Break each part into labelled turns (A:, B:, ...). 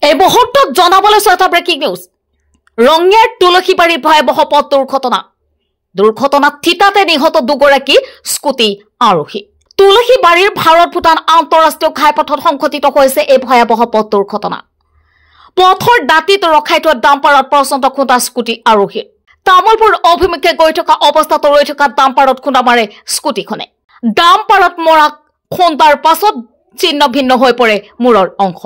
A: এই মুহূৰ্তত জনাবলৈ এটা ব্ৰেকিং নিউজ ৰঙিয়াৰ তুলসীবাৰীৰ ভয়াবহ পথ দুৰ্ঘটনাত থিতাতে নিহত দুগৰাকী স্কুটি আৰোহী তুলসীবাৰীৰ ভাৰত ভূটান আন্তঃৰাষ্ট্ৰীয় ঘাইপথত সংঘটিত হৈছে এই ভয়াবহ পথ দুৰ্ঘটনা পথৰ দাঁতিত ৰখাই থোৱা ডাম্পাৰত প্ৰচণ্ড খুন্দা স্কুটি আৰোহী তামোলপুৰ অভিমুখে গৈ থকা অৱস্থাত ৰৈ থকা ডাম্পাৰত খুন্দা মাৰে স্কুটিখনে ডাম্পাৰত মৰা খুন্দাৰ পাছত ছিন্ন ভিন্ন হৈ পৰে মূৰৰ অংশ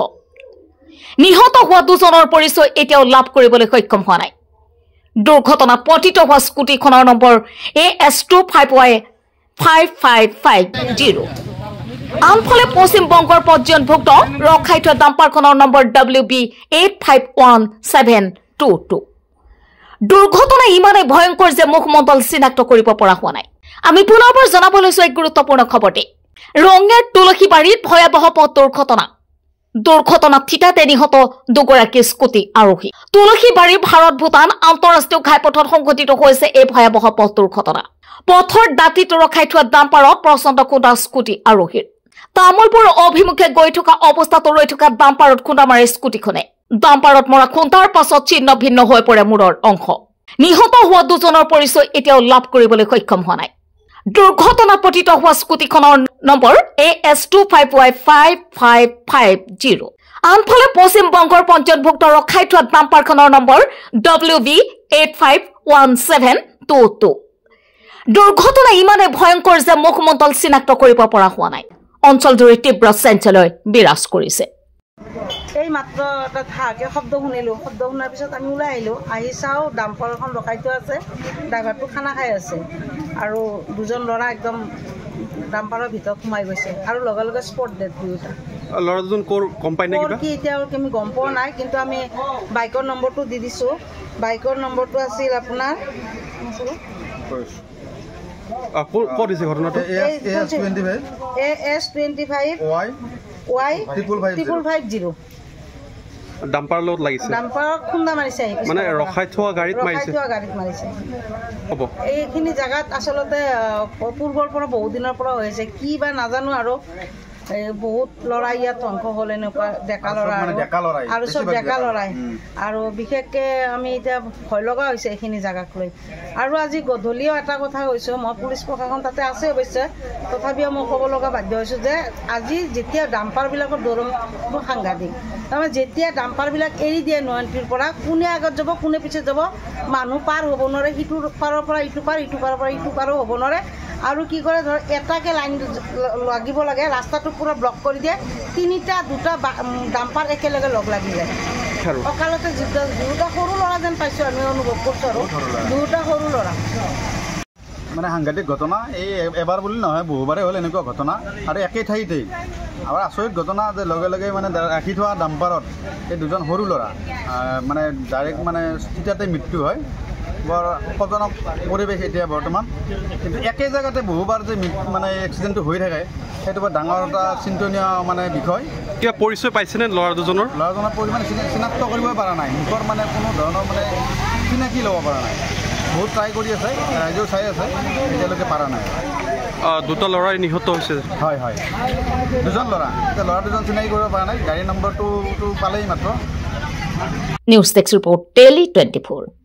A: নিহত হোৱা দুজনৰ পৰিচয় এতিয়াও লাভ কৰিবলৈ সক্ষম হোৱা নাই দুৰ্ঘটনাত পতিত হোৱা স্কুটিখনৰ নম্বৰ AS25Y5550 আনফালে পশ্চিম বংগৰ পঞ্জীয়নভুক্ত ৰখাই থোৱা ডাম্পাৰখনৰ নম্বৰ WB851722 দুৰ্ঘটনা ইমানেই ভয়ংকৰ যে মুখমণ্ডল চিনাক্ত কৰিব পৰা হোৱা নাই আমি পুনৰবাৰ জনাব লৈছো এক গুৰুত্বপূৰ্ণ খবৰটি ৰঙিয়াৰ তুলসীবাৰীত ভয়াবহ পথ দুৰ্ঘটনাত থিতাতে নিহত দুগৰাকী স্কুটি আৰোহী তুলসীবাৰীৰ ভাৰত ভূটান আন্তঃৰাষ্ট্ৰীয় ঘাইপথত সংঘটিত হৈছে এই ভয়াবহ পথ দুৰ্ঘটনা পথৰ দাঁতিত ৰখাই থোৱা ডাম্পাৰত প্ৰচণ্ড খুন্দা স্কুটি আৰোহীৰ তামোলপুৰ অভিমুখে গৈ থকা অৱস্থাত ৰৈ থকা ডাম্পাৰত খুন্দা মাৰে স্কুটিখনে ডাম্পাৰত মৰা খুন্দাৰ পাছত ছিন্ন ভিন্ন হৈ পৰে মূৰৰ অংশ নিহত হোৱা দুজনৰ পৰিচয় এতিয়াও লাভ কৰিবলৈ সক্ষম হোৱা নাই দুৰ্ঘটনাত পতিত হোৱা স্কুটিখনৰ নম্বৰ AS25Y5550 আনফালে পশ্চিম বংগৰ পঞ্জীয়নভুক্ত ৰখাই থোৱা ডাম্পাৰখনৰ নম্বৰ WB851722 দুৰ্ঘটনা ইমানেই ভয়ংকৰ যে মুখমণ্ডল চিনাক্ত কৰিব পৰা হোৱা নাই অঞ্চলজুৰি তীব্ৰ চাঞ্চল্যই বিৰাজ কৰিছে
B: এই মাত্ৰ এটা ঠাকে শব্দ শুনিলোঁ শব্দ শুনাৰ পিছত আমি ওলাই আহিলোঁ আহি চাওঁ ডাম্পাৰ এখন ৰখাই থোৱা আছে ড্ৰাইভাৰটো খানা খাই আছে আৰু দুজন ল'ৰা একদম ডাম্পাৰৰ ভিতৰত সোমাই গৈছে আৰু লগে লগে স্পট ডেথ দুয়োটা
C: ল'ৰা দুজন ক'ৰ গম পাই নেকি
B: কি এতিয়া আমি গম পোৱা নাই কিন্তু আমি বাইকৰ নম্বৰটো দি দিছোঁ বাইকৰ নম্বৰটো আছিল আপোনাৰ
C: ক'ত হৈছে ঘটনাটো
B: AS25Y5550
C: ডাম্পাৰ লগত লাগিছে
B: ডাম্পাৰত খুন্দা মাৰিছে
C: মানে ৰখাই থোৱা গাড়ীত মাৰিছে হ'ব
B: এইখিনি জাগাত আচলতে পূৰ্বৰ পৰা বহুত দিনৰ পৰা হৈছে কি বা নাজানো আৰু বহুত ল'ৰা ইয়াত ধ্বংস হ'ল এনেকুৱা ডেকা ল'ৰা আৰু চব ডেকা ল'ৰাই আৰু বিশেষকৈ আমি এতিয়া ভয় লগা হৈছে এইখিনি জাগাক লৈ আৰু আজি গধূলিও এটা কথা কৈছোঁ মই পুলিচ প্ৰশাসন তাতে আছে অৱশ্যে তথাপিও মই ক'ব লগা বাধ্য হৈছোঁ যে আজি যেতিয়া ডাম্পাৰবিলাকৰ দৰমটো সাংঘাতিক তাৰমানে যেতিয়া ডাম্পাৰবিলাক এৰি দিয়ে নয়নটিৰ পৰা কোনে আগত যাব কোনে পিছত যাব মানুহ পাৰ হ'ব নোৱাৰে সিটোৰ পাৰৰ পৰা ইটো পাৰ ইটো পাৰৰ পৰা ইটো পাৰো হ'ব নোৱাৰে আৰু কি কৰে ধৰ এটাকে লাইন লাগিব লাগে ৰাস্তাটো পুৰা ব্লক কৰি দিয়ে দুটা ডাম্পাৰ একেলগে লগ লাগি যায় অকালতে দুটা সৰু ল'ৰা যেন পাইছোঁ আমি অনুভৱ কৰিছোঁ আৰু দুটা সৰু ল'ৰা
D: মানে সাংঘাতিক ঘটনা এই এবাৰ বুলি নহয় বহুবাৰে হ'ল এনেকুৱা ঘটনা আৰু একেই ঠাইতেই আৰু আচৰিত ঘটনা যে লগে লগে মানে ৰাখি থোৱা ডাম্পাৰত এই দুজন সৰু ল'ৰা মানে ডাইৰেক্ট মানে থিতাতে মৃত্যু হয় বৰ দুঃখজনক পৰিৱেশ এতিয়া বৰ্তমান কিন্তু একে জেগাতে বহুবাৰ যে মানে এক্সিডেণ্টটো হৈ থাকে সেইটো বৰ ডাঙৰ এটা চিন্তনীয় মানে বিষয়
C: কিবা পৰিচয় পাইছেনে ল'ৰাজনৰ
D: পৰিমাণে চিনাক্ত কৰিবই পৰা নাই মুখৰ মানে কোনো ধৰণৰ মানে চিনাকি ল'ব পৰা নাই বহুত ট্ৰাই কৰি আছে ৰাইজেও চাই আছে এতিয়ালৈকে পৰা নাই
C: দুটা ল'ৰাই নিহত হৈছে
D: হয় দুজন ল'ৰা এতিয়া ল'ৰা দুজন চিনাকি কৰিব পৰা নাই গাড়ী নম্বৰটো পালেই মাত্ৰ
A: নিউজ ডেস্ক ৰিপৰ্ট Daily 24